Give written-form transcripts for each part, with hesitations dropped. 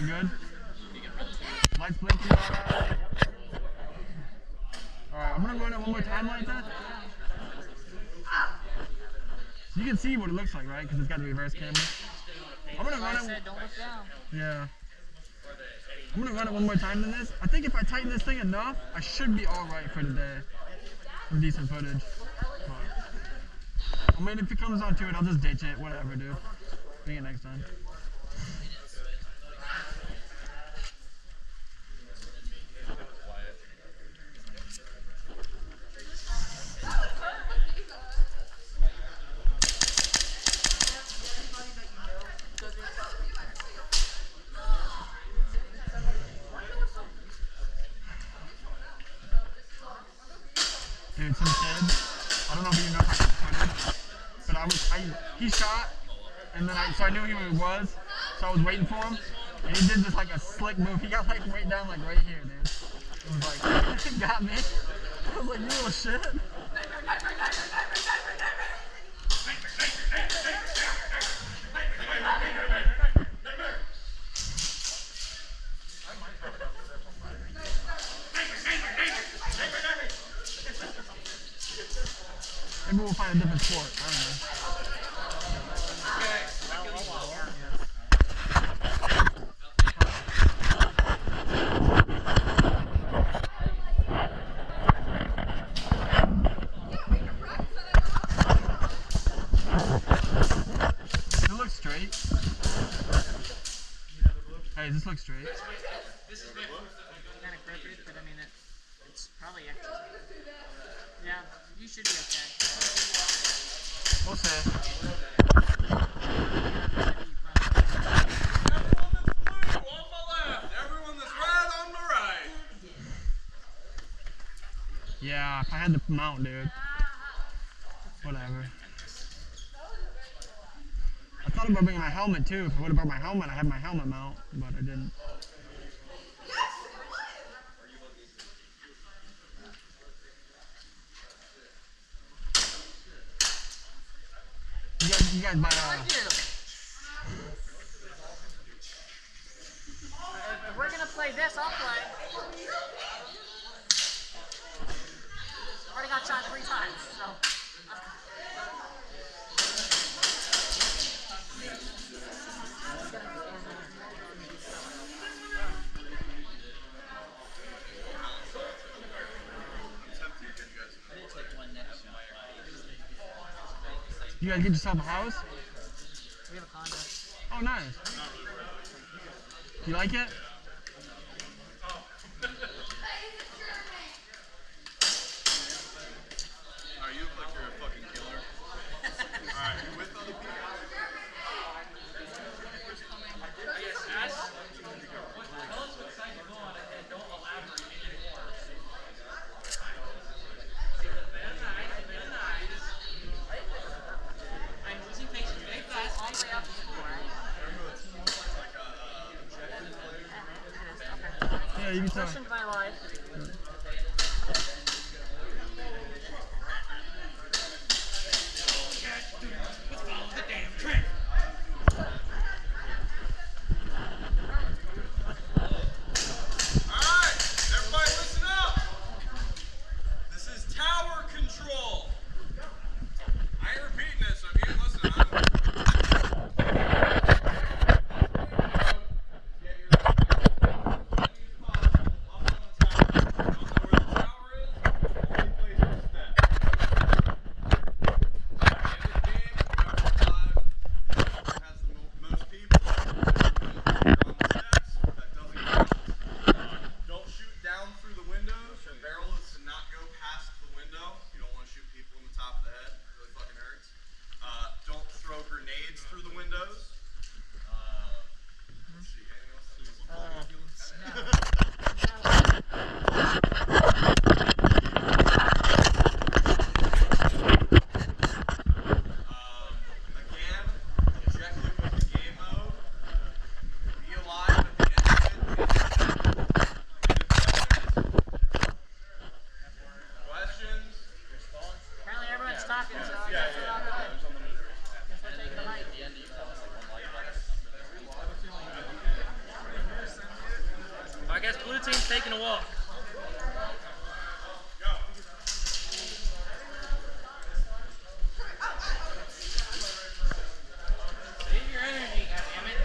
look good? Lights blinking, alright. Alright, I'm gonna run it one more time like that. So you can see what it looks like, right? Because it's got the reverse camera. I'm gonna run it. Don't look down. Yeah. I'm gonna run it one more time than this. I think if I tighten this thing enough, I should be alright for today. Some decent footage. But, I mean, if it comes down to it, I'll just ditch it. Whatever, dude. Bring it next time. Dude, some kid, I don't know if you know how to put it, but he shot, and then so I knew who he was, so I was waiting for him, and he did just like a slick move. He got like right down like right here, dude. It was like, got me. I was like, you little shit. Maybe we'll find a different sport. I don't know. Does it look straight? Hey, does this look straight? This is kind of crooked, but I mean, it's probably exercise. Yeah, you should be okay. We'll see. Yeah, if I had the mount, dude. Whatever. I thought about bringing my helmet too. If I would have brought my helmet, I had my helmet mount, but I didn't. You guys might If we're gonna play this, I'll play. Already got shot 3 times, so. You guys get yourself a house? We have a condo. Oh, nice. You like it? You look like you're a fucking killer. Alright, you with other people? Yeah, you can tell. Question of my life. taking a walk. Save your energy, goddammit.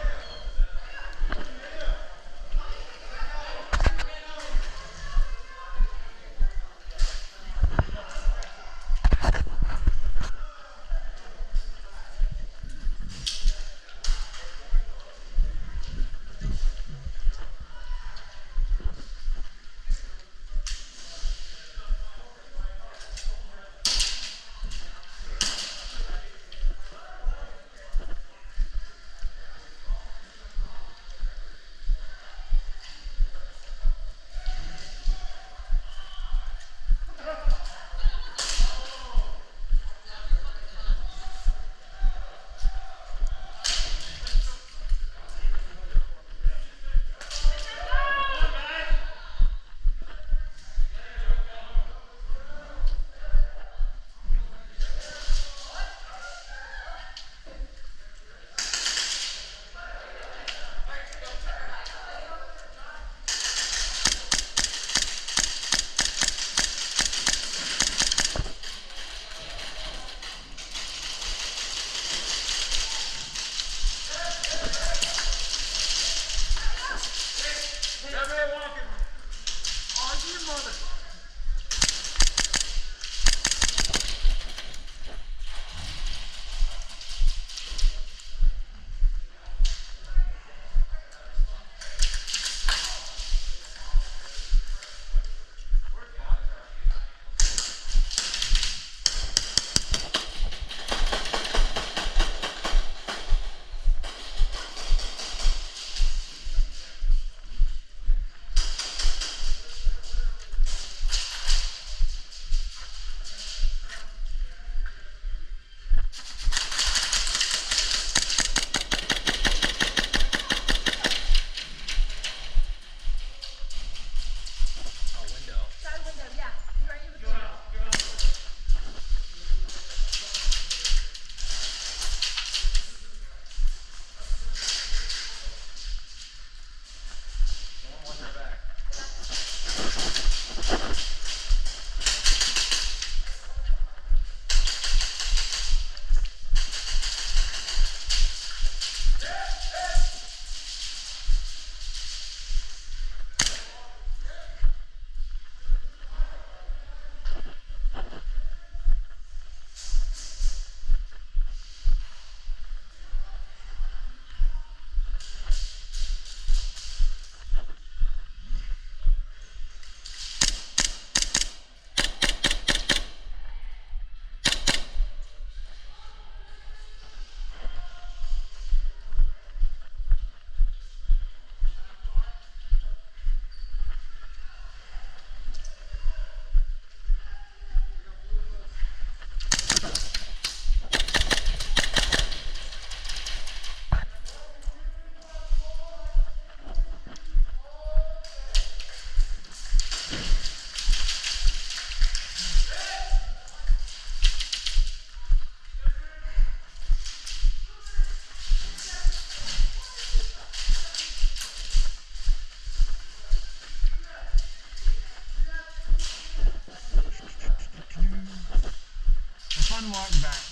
Fun walk back.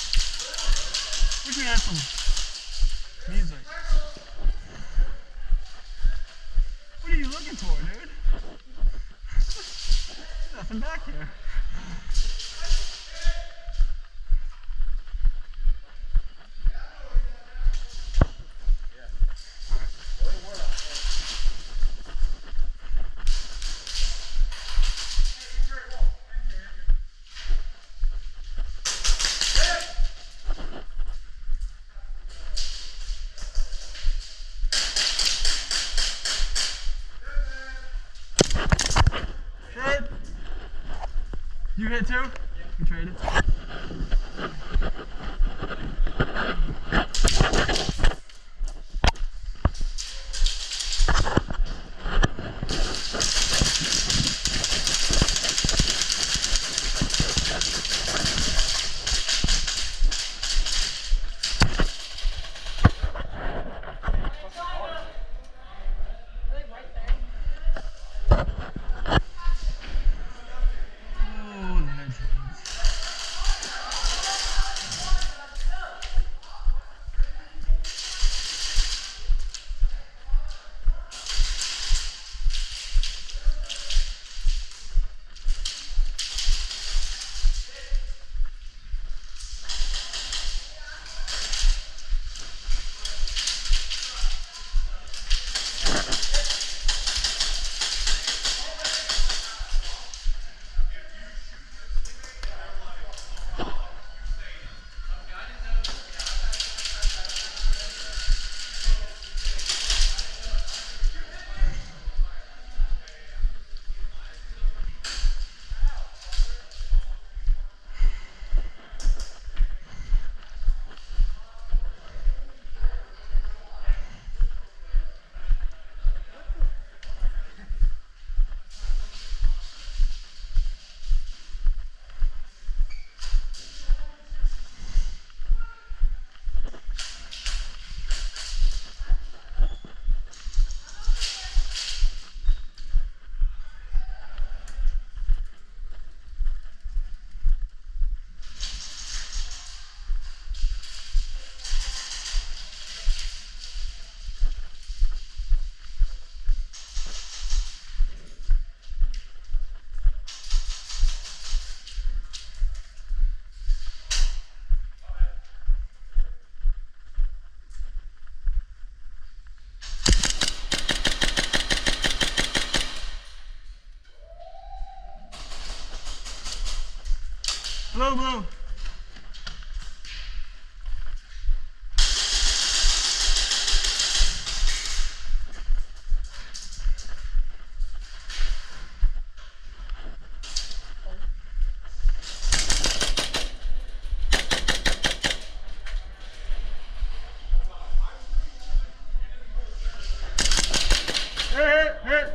Wish we had some music. What are you looking for, dude? There's nothing back here. Hit. You hit too? We traded. Blue, blue. Hit.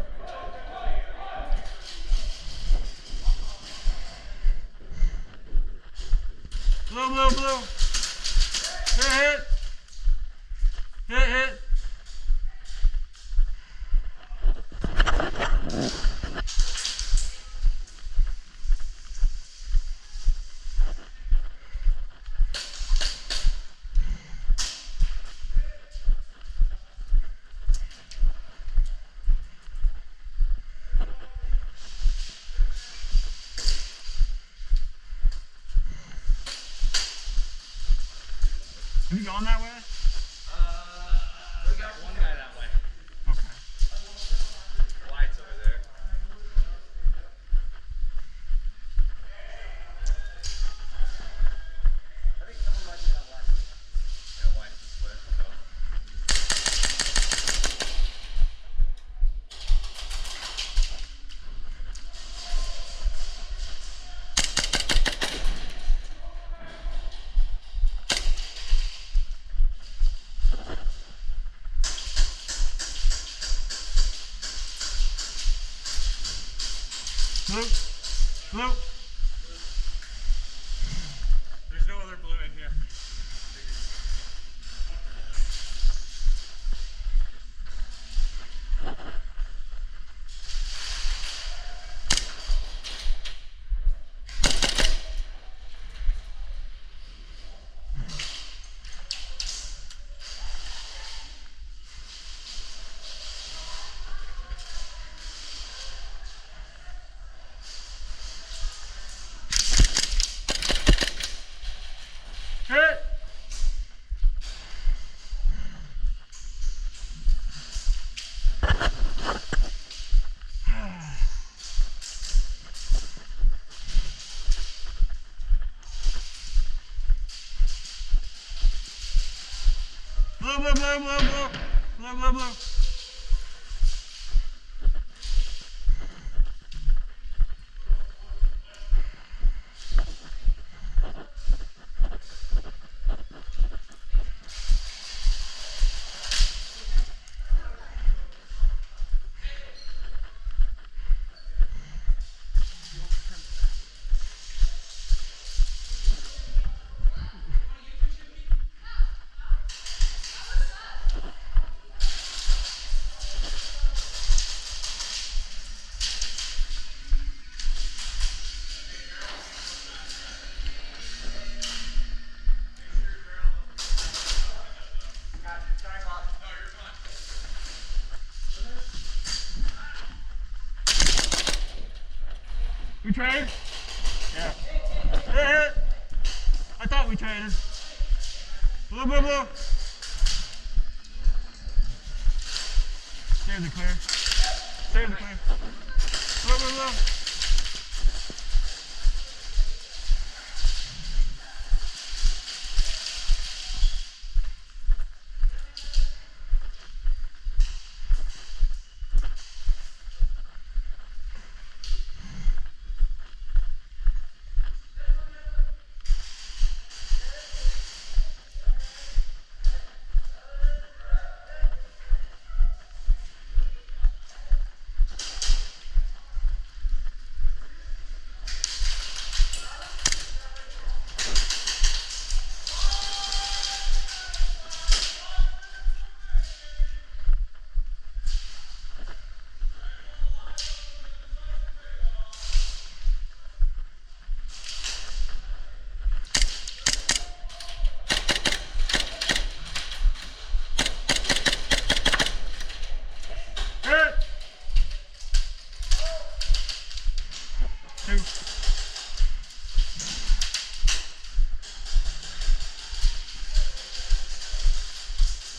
Blue, blue, blue. Hit. Hit. Have you gone that way? We got one guy that way. Okay. Lights over there. I think someone might be that last week. Yeah, lights this way. So. Blue. Blue. There's no other blue in here. Hit. Blue, blue, blue, blue, blue. Blue, blue, blue. We trade? Yeah. Hit. I thought we traded. Blue, blue, blue. Stairs are clear. Stairs are clear. Blue, blue, blue.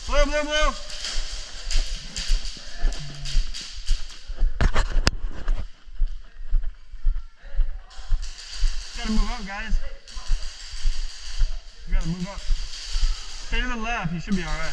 Blue, blue, blue. Gotta move up, guys. move up. Stay to the left, you should be alright.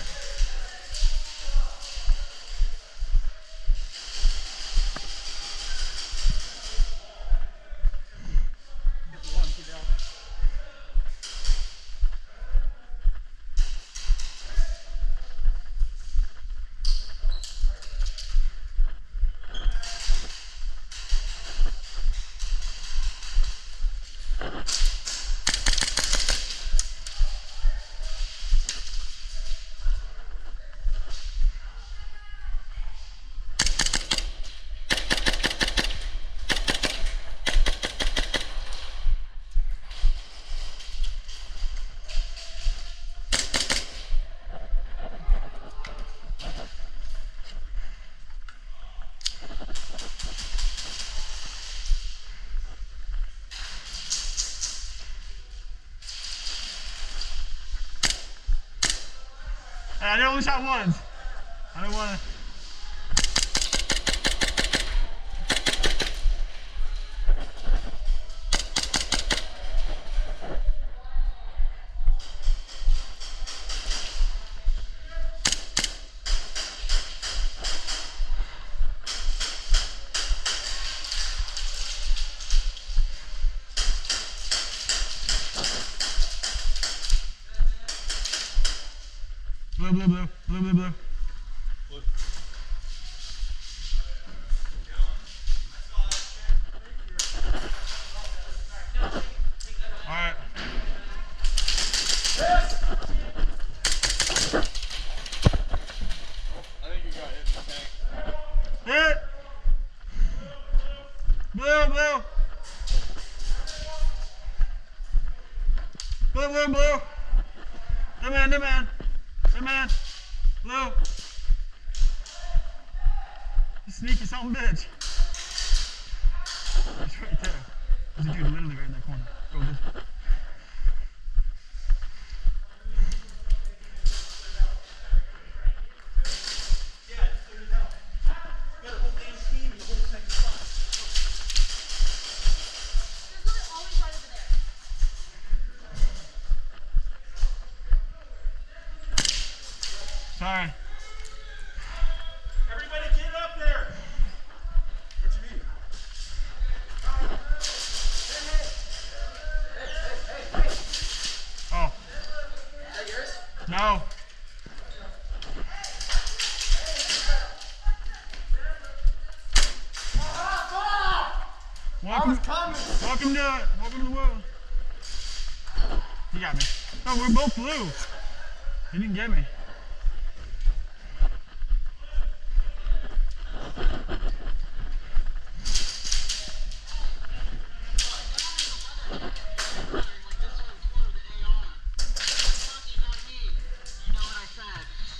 I only shot once. I don't want to. Blue, blue, blue, blue, blue, blue. Blue. All right. I think you got hit in the tank. Hit. Blue, blue. Blue, blue, blue. Come on, come on. Come on. Blue. You sneaky son of a bitch. It's right there. There's a dude literally right in that corner. Go this way. Sorry. Everybody get up there! What you need? Oh. Is that yours? No. Welcome to it. Welcome to the world. You got me. No, we're both blue. You didn't get me.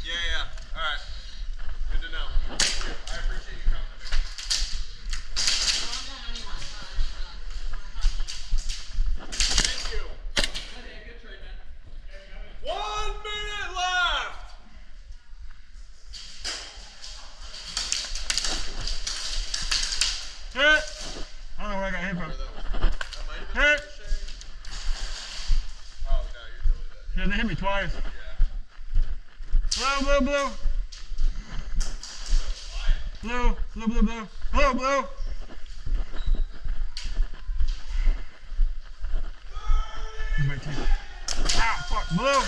Yeah. Alright. Good to know. I appreciate you coming. Thank you. 1 minute left! Hit. I don't know where I got hit from. That might have been Hit. Oh, no, you're totally dead. Yeah, they hit me twice. Yeah. Blue, blue, blue. Blue, blue, blue, blue. Blue, blue. He's my team. Ah, fuck. Blue.